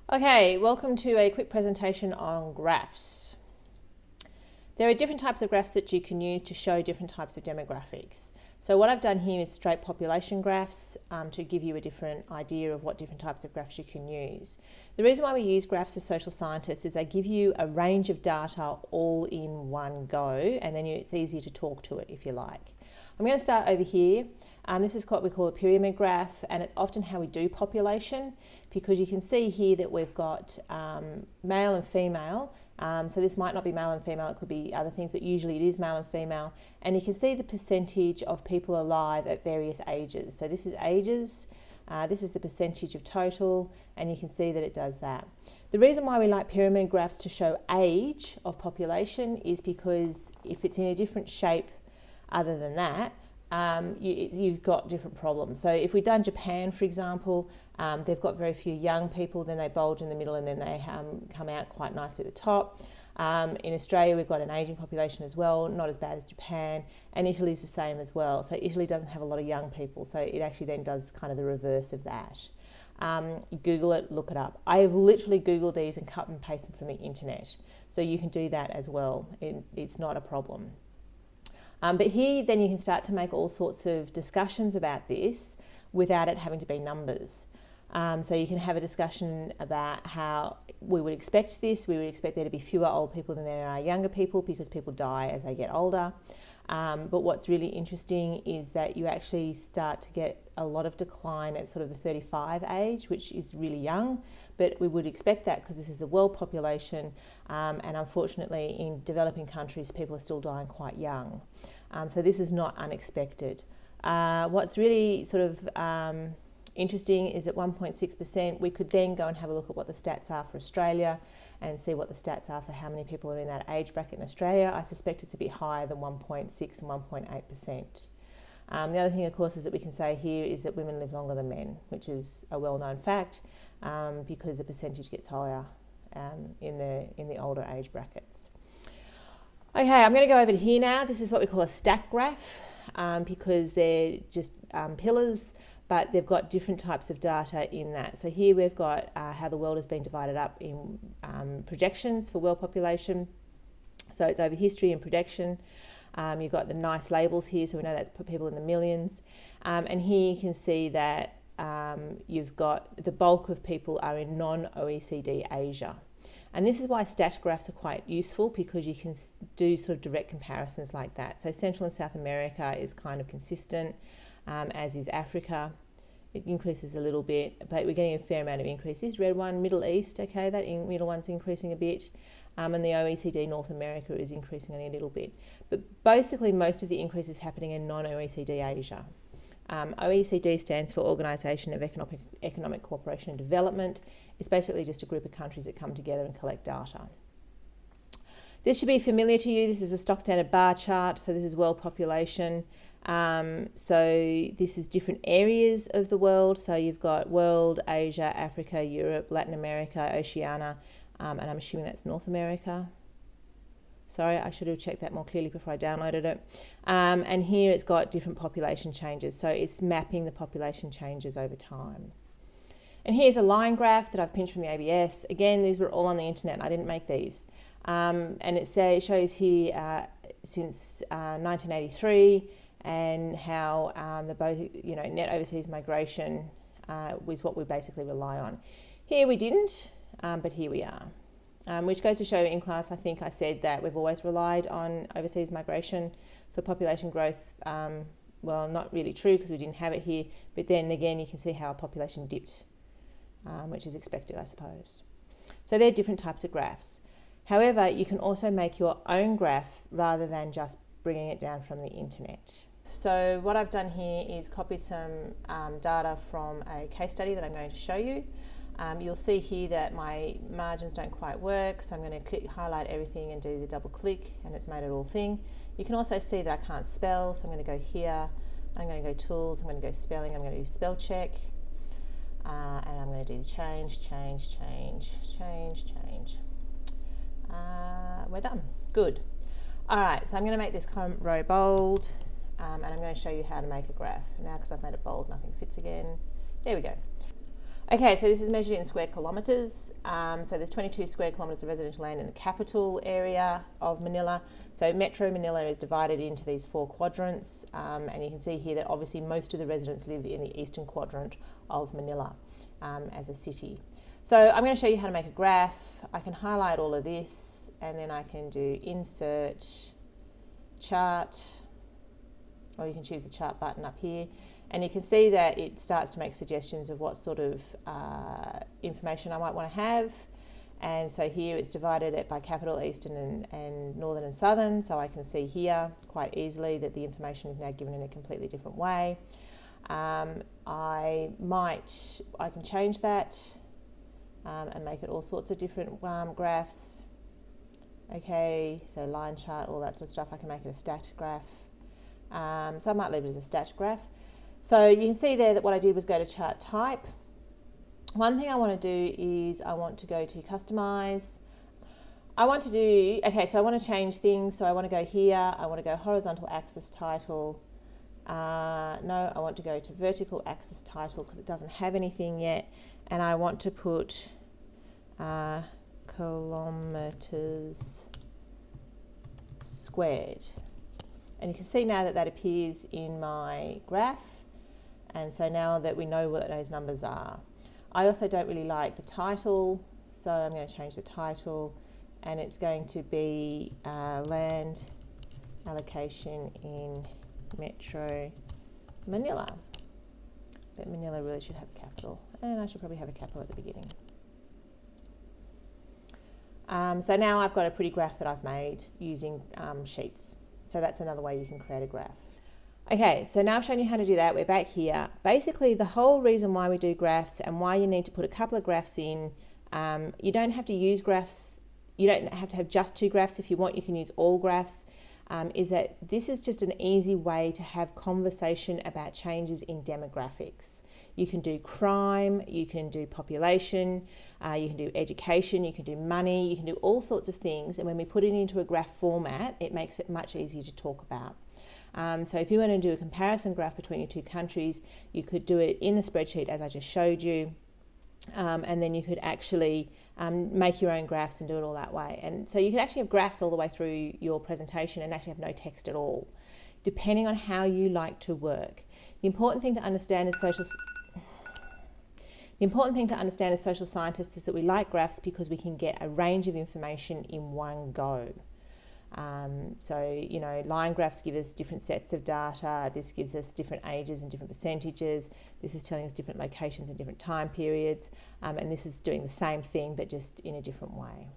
Okay, welcome to a quick presentation on graphs. There are different types of graphs that you can use to show different types of demographics. So what I've done here is straight population graphs to give you a different idea of what different types of graphs you can use. The reason why we use graphs as social scientists is they give you a range of data all in one go, and then it's easier to talk to it if you like. I'm going to start over here. This is what we call a pyramid graph, and it's often how we do population, because you can see here that we've got male and female. So this might not be male and female, it could be other things, but usually it is male and female. And you can see the percentage of people alive at various ages. So this is ages, this is the percentage of total, and you can see that it does that. The reason why we like pyramid graphs to show age of population is because if it's in a different shape other than that, you've got different problems. So if we've done Japan, for example, they've got very few young people, then they bulge in the middle, and then they come out quite nicely at the top. In Australia, we've got an ageing population as well, not as bad as Japan, and Italy's the same as well. So Italy doesn't have a lot of young people, so it actually then does kind of the reverse of that. Google it, look it up. I have literally Googled these and cut and pasted them from the internet, so you can do that as well. It's not a problem. But here then you can start to make all sorts of discussions about this without it having to be numbers. So you can have a discussion about how we would expect this. We would expect there to be fewer old people than there are younger people because people die as they get older. But what's really interesting is that you actually start to get a lot of decline at sort of the 35 age, which is really young, but we would expect that because this is a world population, and unfortunately in developing countries people are still dying quite young. So this is not unexpected. What's really sort of interesting is at 1.6%, we could then go and have a look at what the stats are for Australia and see what the stats are for how many people are in that age bracket in Australia. I suspect it's a bit higher than 1.6 and 1.8%. The other thing, of course, is that we can say here is that women live longer than men, which is a well-known fact because the percentage gets higher in the older age brackets. Okay, I'm going to go over to here now. This is what we call a stack graph because they're just pillars, but they've got different types of data in that. So here we've got how the world has been divided up in projections for world population. So it's over history and projection. You've got the nice labels here, so we know that's people in the millions. And here you can see that you've got the bulk of people are in non-OECD Asia. And this is why stat graphs are quite useful, because you can do sort of direct comparisons like that. So Central and South America is kind of consistent, as is Africa. It increases a little bit, but we're getting a fair amount of increase. This red one, Middle East, okay, that middle one's increasing a bit. And the OECD North America is increasing only a little bit. But basically most of the increase is happening in non-OECD Asia. OECD stands for Organisation of Economic Cooperation and Development. It's basically just a group of countries that come together and collect data. This should be familiar to you. This is a stock standard bar chart. So this is world population. So this is different areas of the world. So you've got world, Asia, Africa, Europe, Latin America, Oceania, and I'm assuming that's North America. Sorry, I should have checked that more clearly before I downloaded it. And here it's got different population changes. So it's mapping the population changes over time. And here's a line graph that I've pinched from the ABS. Again, these were all on the internet. I didn't make these. And it shows here since 1983 and how net overseas migration was what we basically rely on. Here we didn't, but here we are. Which goes to show in class, I think I said that we've always relied on overseas migration for population growth. Well, not really true because we didn't have it here, but then again, you can see how our population dipped, which is expected, I suppose. So they're different types of graphs. However, you can also make your own graph rather than just bringing it down from the internet. So what I've done here is copy some data from a case study that I'm going to show you. You'll see here that my margins don't quite work, so I'm going to highlight everything and do the double click, and it's made it all thing. You can also see that I can't spell, so I'm going to go here, I'm going to go tools, I'm going to go spelling, I'm going to do spell check, and I'm going to do change. We're done. Good. All right, so I'm going to make this row bold, and I'm going to show you how to make a graph. Now, because I've made it bold, nothing fits again. There we go. Okay, so this is measured in square kilometres. So there's 22 square kilometres of residential land in the capital area of Manila. So Metro Manila is divided into these 4 quadrants, and you can see here that obviously most of the residents live in the eastern quadrant of Manila as a city. So I'm going to show you how to make a graph. I can highlight all of this, and then I can do insert chart, or you can choose the chart button up here. And you can see that it starts to make suggestions of what sort of information I might want to have. And so here it's divided it by capital, eastern and northern and southern. So I can see here quite easily that the information is now given in a completely different way. I can change that and make it all sorts of different graphs. Okay, so line chart, all that sort of stuff. I can make it a stat graph. So I might leave it as a stat graph. So you can see there that what I did was go to chart type. One thing I want to do is I want to go to customize. I want to change things. So I want to go here. I want to go horizontal axis title. No, I want to go to vertical axis title because it doesn't have anything yet. And I want to put kilometers squared. And you can see now that that appears in my graph. And so now that we know what those numbers are. I also don't really like the title, so I'm going to change the title, and it's going to be land allocation in Metro Manila. But Manila really should have a capital, and I should probably have a capital at the beginning. So now I've got a pretty graph that I've made using sheets. So that's another way you can create a graph. Okay, so now I've shown you how to do that. We're back here. Basically, the whole reason why we do graphs and why you need to put a couple of graphs in, you don't have to use graphs. You don't have to have just 2 graphs. If you want, you can use all graphs. Is that this is just an easy way to have conversation about changes in demographics. You can do crime, you can do population, you can do education, you can do money, you can do all sorts of things. And when we put it into a graph format, it makes it much easier to talk about. So if you want to do a comparison graph between your 2 countries, you could do it in the spreadsheet as I just showed you. And then you could actually make your own graphs and do it all that way. And so you could actually have graphs all the way through your presentation and actually have no text at all, depending on how you like to work. The important thing to understand as social scientists is that we like graphs because we can get a range of information in one go. Line graphs give us different sets of data. This gives us different ages and different percentages. This is telling us different locations and different time periods. And this is doing the same thing, but just in a different way.